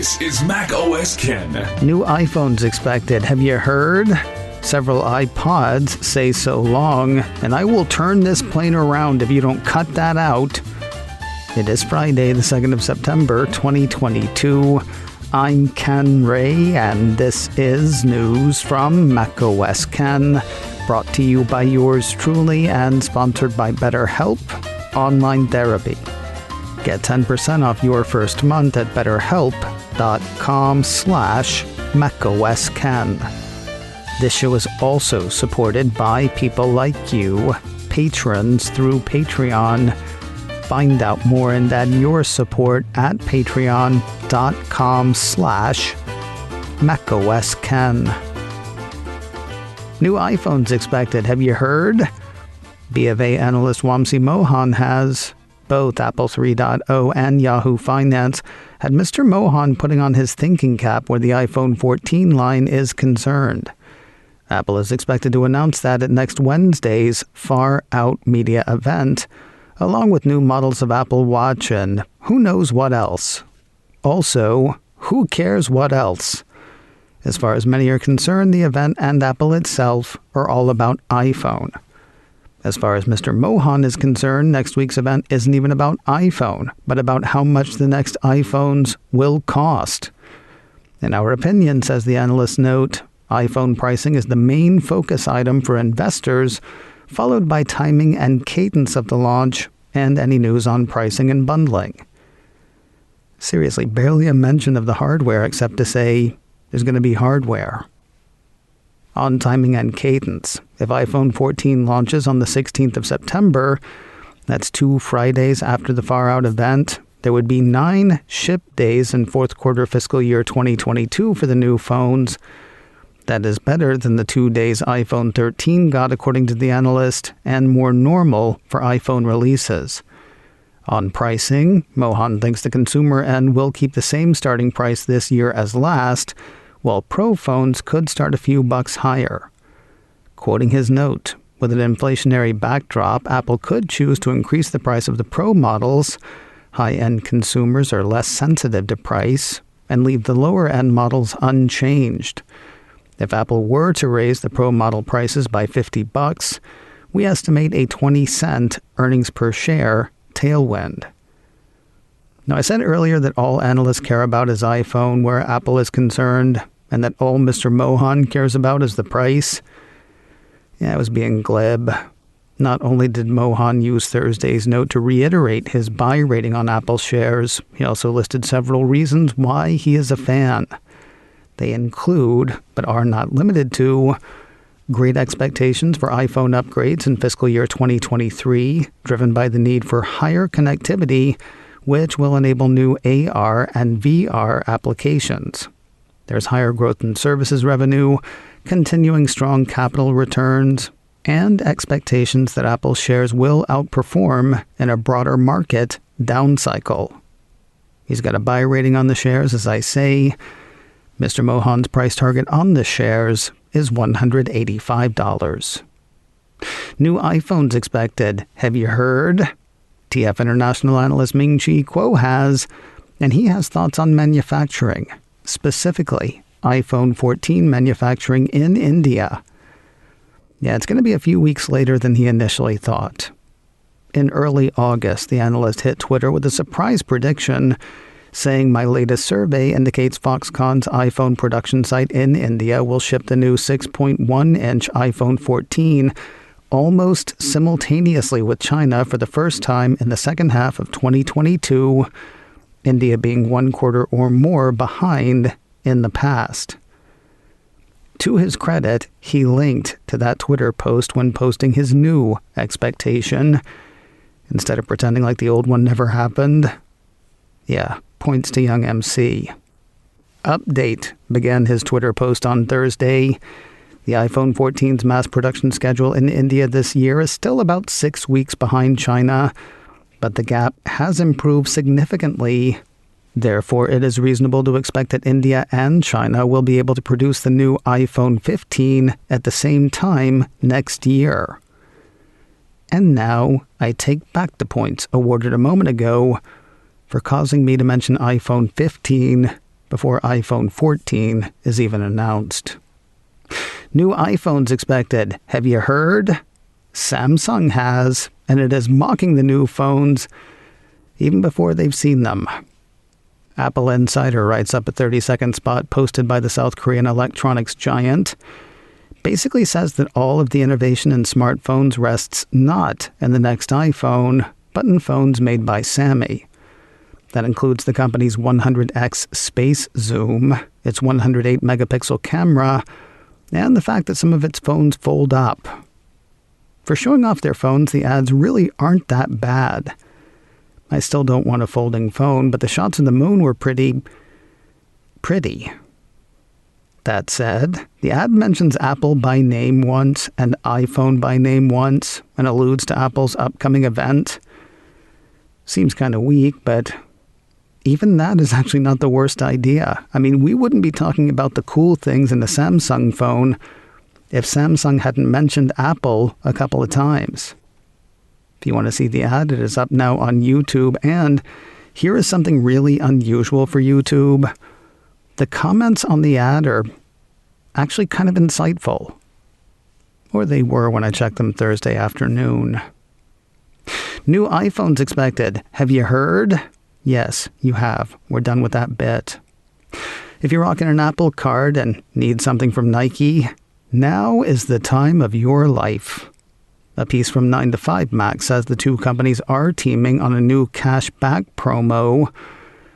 This is Mac OS Ken. New iPhones expected. Have you heard? Several iPods say so long, and I will turn this plane around if you don't cut that out. It is Friday, the 2nd of September, 2022. I'm Ken Ray, and this is news from Mac OS Ken, brought to you by yours truly and sponsored by BetterHelp Online Therapy. Get 10% off your first month at betterhelp.com/macosken. This show is also supported by people like you, patrons through Patreon. Find out more and add your support at patreon.com/macosken. New iPhones expected. Have you heard? BofA analyst Wamsi Mohan has. Both Apple 3.0 and Yahoo Finance had Mr. Mohan putting on his thinking cap where the iPhone 14 line is concerned. Apple is expected to announce that at next Wednesday's Far Out Media event, along with new models of Apple Watch and who knows what else. Also, who cares what else? As far as many are concerned, the event and Apple itself are all about iPhone. As far as Mr. Mohan is concerned, next week's event isn't even about iPhone, but about how much the next iPhones will cost. In our opinion, says the analyst note, iPhone pricing is the main focus item for investors, followed by timing and cadence of the launch and any news on pricing and bundling. Seriously, barely a mention of the hardware except to say there's going to be hardware. On timing and cadence, if iPhone 14 launches on the 16th of September, that's 2 Fridays after the Far Out event, there would be 9 ship days in fourth quarter fiscal year 2022 for the new phones. That is better than the 2 days iPhone 13 got, according to the analyst, and more normal for iPhone releases. On pricing, Mohan thinks the consumer end will keep the same starting price this year as last, while Pro phones could start a few bucks higher. Quoting his note, with an inflationary backdrop, Apple could choose to increase the price of the Pro models. High-end consumers are less sensitive to price, and leave the lower-end models unchanged. If Apple were to raise the Pro model prices by $50, we estimate a 20-cent earnings per share tailwind. Now, I said earlier that all analysts care about is iPhone where Apple is concerned, and that all Mr. Mohan cares about is the price. Yeah, I was being glib. Not only did Mohan use Thursday's note to reiterate his buy rating on Apple shares, he also listed several reasons why he is a fan. They include, but are not limited to, great expectations for iPhone upgrades in fiscal year 2023, driven by the need for higher connectivity, which will enable new AR and VR applications. There's higher growth in services revenue, continuing strong capital returns, and expectations that Apple shares will outperform in a broader market down cycle. He's got a buy rating on the shares, as I say. Mr. Mohan's price target on the shares is $185. New iPhones expected. Have you heard? TF International analyst Ming-Chi has, and he has thoughts on manufacturing, specifically iPhone 14 manufacturing in India. Yeah, it's going to be a few weeks later than he initially thought. In early August, the analyst hit Twitter with a surprise prediction, saying my latest survey indicates Foxconn's iPhone production site in India will ship the new 6.1-inch iPhone 14 almost simultaneously with China for the first time in the second half of 2022, India being 1 quarter or more behind in the past. To his credit, he linked to that Twitter post when posting his new expectation, instead of pretending like the old one never happened. Yeah, points to young MC. Update began his Twitter post on Thursday. The iPhone 14's mass production schedule in India this year is still about 6 weeks behind China, but the gap has improved significantly. Therefore, it is reasonable to expect that India and China will be able to produce the new iPhone 15 at the same time next year. And now, I take back the points awarded a moment ago for causing me to mention iPhone 15 before iPhone 14 is even announced. New iPhones expected. Have you heard? Samsung has, and it is mocking the new phones even before they've seen them. Apple Insider writes up a 30-second spot posted by the South Korean electronics giant. Basically says that all of the innovation in smartphones rests not in the next iPhone, but in phones made by Sammy. That includes the company's 100x space zoom, its 108-megapixel camera, and the fact that some of its phones fold up. For showing off their phones, the ads really aren't that bad. I still don't want a folding phone, but the shots of the moon were pretty. That said, the ad mentions Apple by name once and iPhone by name once and alludes to Apple's upcoming event. Seems kind of weak, but even that is actually not the worst idea. I mean, we wouldn't be talking about the cool things in the Samsung phone if Samsung hadn't mentioned Apple a couple of times. If you want to see the ad, it is up now on YouTube. And here is something really unusual for YouTube. The comments on the ad are actually kind of insightful. Or they were when I checked them Thursday afternoon. New iPhones expected. Have you heard? Yes, you have. We're done with that bit. If you're rocking an Apple Card and need something from Nike, now is the time of your life. A piece from 9 to 5 Mac says the two companies are teaming on a new cashback promo.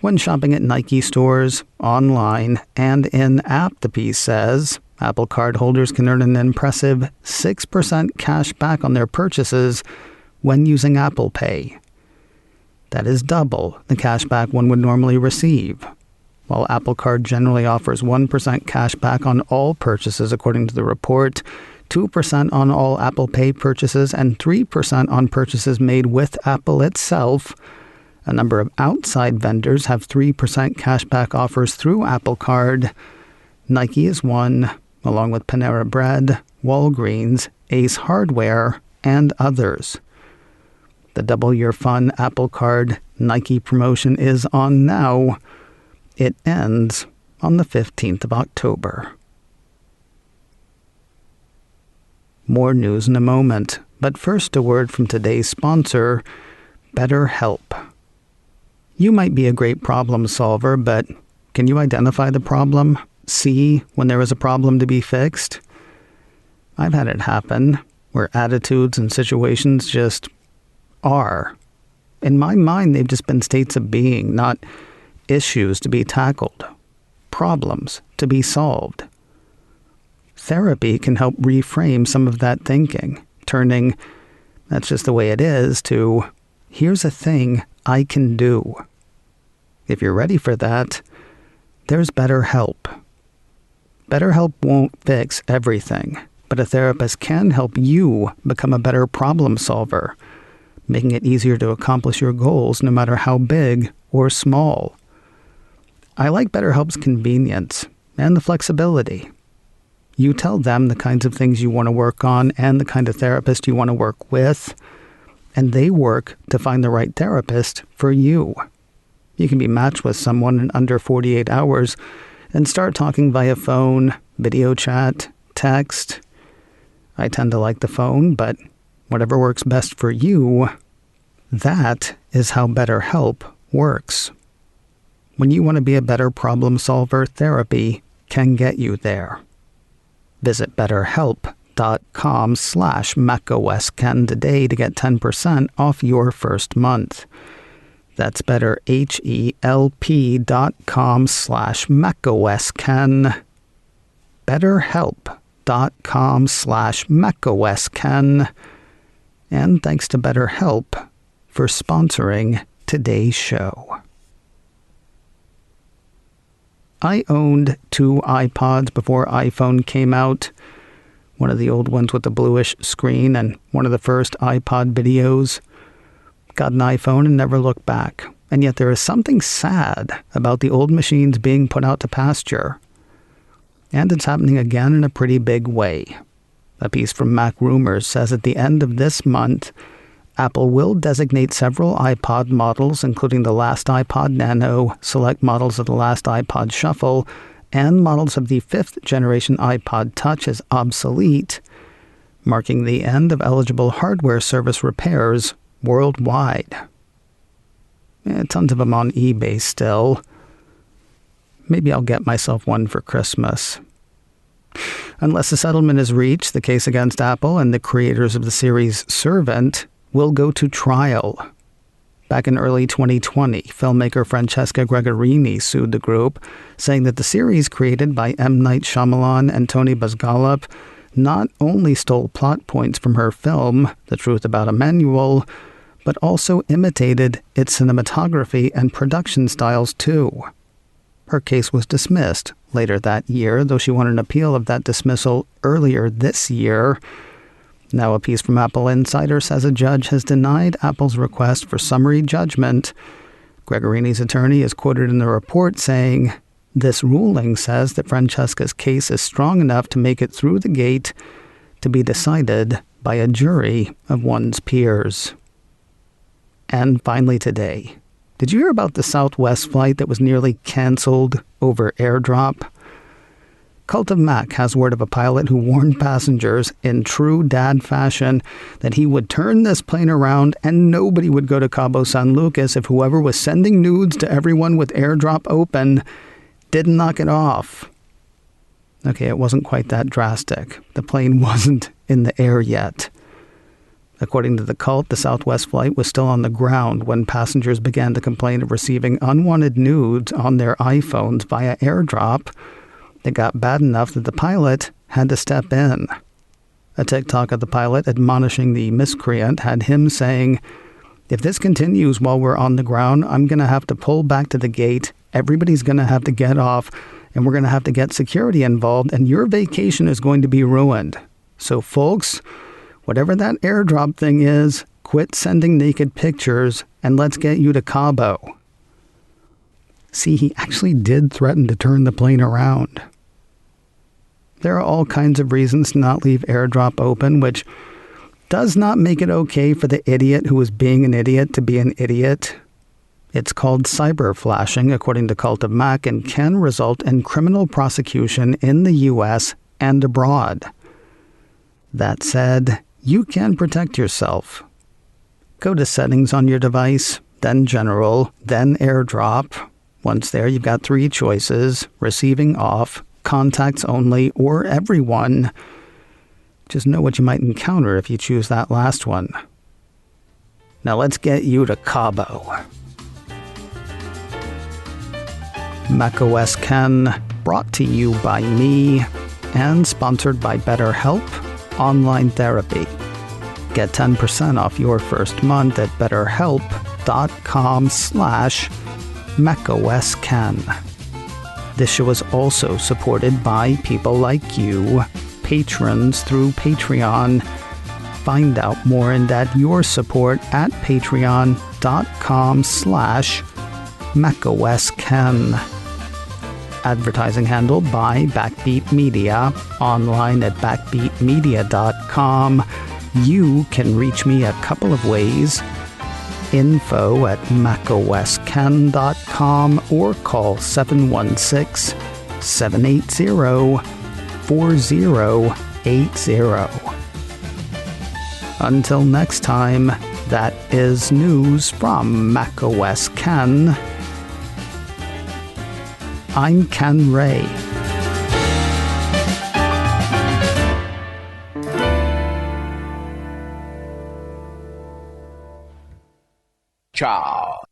When shopping at Nike stores, online, and in-app, the piece says, Apple Card holders can earn an impressive 6% cash back on their purchases when using Apple Pay. That is double the cash back one would normally receive. While Apple Card generally offers 1% cash back on all purchases according to the report, 2% on all Apple Pay purchases, and 3% on purchases made with Apple itself, a number of outside vendors have 3% cashback offers through Apple Card. Nike is one, along with Panera Bread, Walgreens, Ace Hardware, and others. The Double Your Fun Apple Card Nike promotion is on now. It ends on the 15th of October. More news in a moment, but first a word from today's sponsor, BetterHelp. You might be a great problem solver, but can you identify the problem? See when there is a problem to be fixed? I've had it happen, where attitudes and situations just are. In my mind, they've just been states of being, not issues to be tackled, problems to be solved. Therapy can help reframe some of that thinking, turning, that's just the way it is, to, here's a thing I can do. If you're ready for that, there's BetterHelp. BetterHelp won't fix everything, but a therapist can help you become a better problem solver, making it easier to accomplish your goals no matter how big or small. I like BetterHelp's convenience and the flexibility. You tell them the kinds of things you want to work on and the kind of therapist you want to work with, and they work to find the right therapist for you. You can be matched with someone in under 48 hours and start talking via phone, video chat, text. I tend to like the phone, but whatever works best for you, that is how BetterHelp works. When you want to be a better problem solver, therapy can get you there. Visit BetterHelp.com/MacOSKen today to get 10% off your first month. That's BetterHelp.com/MacOSKen. BetterHelp.com/MacOSKen. And thanks to BetterHelp for sponsoring today's show. I owned 2 iPods before iPhone came out. One of the old ones with the bluish screen and one of the first iPod videos. Got an iPhone and never looked back. And yet there is something sad about the old machines being put out to pasture. And it's happening again in a pretty big way. A piece from MacRumors says at the end of this month, Apple will designate several iPod models, including the last iPod Nano, select models of the last iPod Shuffle, and models of the 5th generation iPod Touch as obsolete, marking the end of eligible hardware service repairs worldwide. Tons of them on eBay still. Maybe I'll get myself one for Christmas. Unless a settlement is reached, the case against Apple and the creators of the series Servant will go to trial. Back in early 2020, filmmaker Francesca Gregorini sued the group, saying that the series created by M. Night Shyamalan and Tony Buzgallop not only stole plot points from her film, The Truth About Emmanuel, but also imitated its cinematography and production styles too. Her case was dismissed later that year, though she won an appeal of that dismissal earlier this year. Now a piece from Apple Insider says a judge has denied Apple's request for summary judgment. Gregorini's attorney is quoted in the report saying, "This ruling says that Francesca's case is strong enough to make it through the gate to be decided by a jury of one's peers." And finally today, did you hear about the Southwest flight that was nearly canceled over AirDrop? Cult of Mac has word of a pilot who warned passengers in true dad fashion that he would turn this plane around and nobody would go to Cabo San Lucas if whoever was sending nudes to everyone with AirDrop open didn't knock it off. Okay, it wasn't quite that drastic. The plane wasn't in the air yet. According to the cult, the Southwest flight was still on the ground when passengers began to complain of receiving unwanted nudes on their iPhones via AirDrop. It got bad enough that the pilot had to step in. A TikTok of the pilot admonishing the miscreant had him saying, "If this continues while we're on the ground, I'm going to have to pull back to the gate. Everybody's going to have to get off, and we're going to have to get security involved, and your vacation is going to be ruined. So folks, whatever that AirDrop thing is, quit sending naked pictures, and let's get you to Cabo." See, he actually did threaten to turn the plane around. There are all kinds of reasons to not leave AirDrop open, which does not make it okay for the idiot who is being an idiot to be an idiot. It's called cyberflashing, according to Cult of Mac, and can result in criminal prosecution in the U.S. and abroad. That said, you can protect yourself. Go to Settings on your device, then General, then AirDrop. Once there, you've got 3 choices: receiving off, contacts only, or everyone. Just know what you might encounter if you choose that last one. Now let's get you to Cabo. macOS Ken, brought to you by me and sponsored by BetterHelp Online Therapy. Get 10% off your first month at betterhelp.com/macOSKen. This show is also supported by people like you, patrons through Patreon. Find out more and add your support at patreon.com/macOSKen. Advertising handled by Backbeat Media, online at backbeatmedia.com. You can reach me a couple of ways: info at macosken.com or call 716-780-4080. Until next time, that is news from macOS Ken. I'm Ken Ray. Ciao.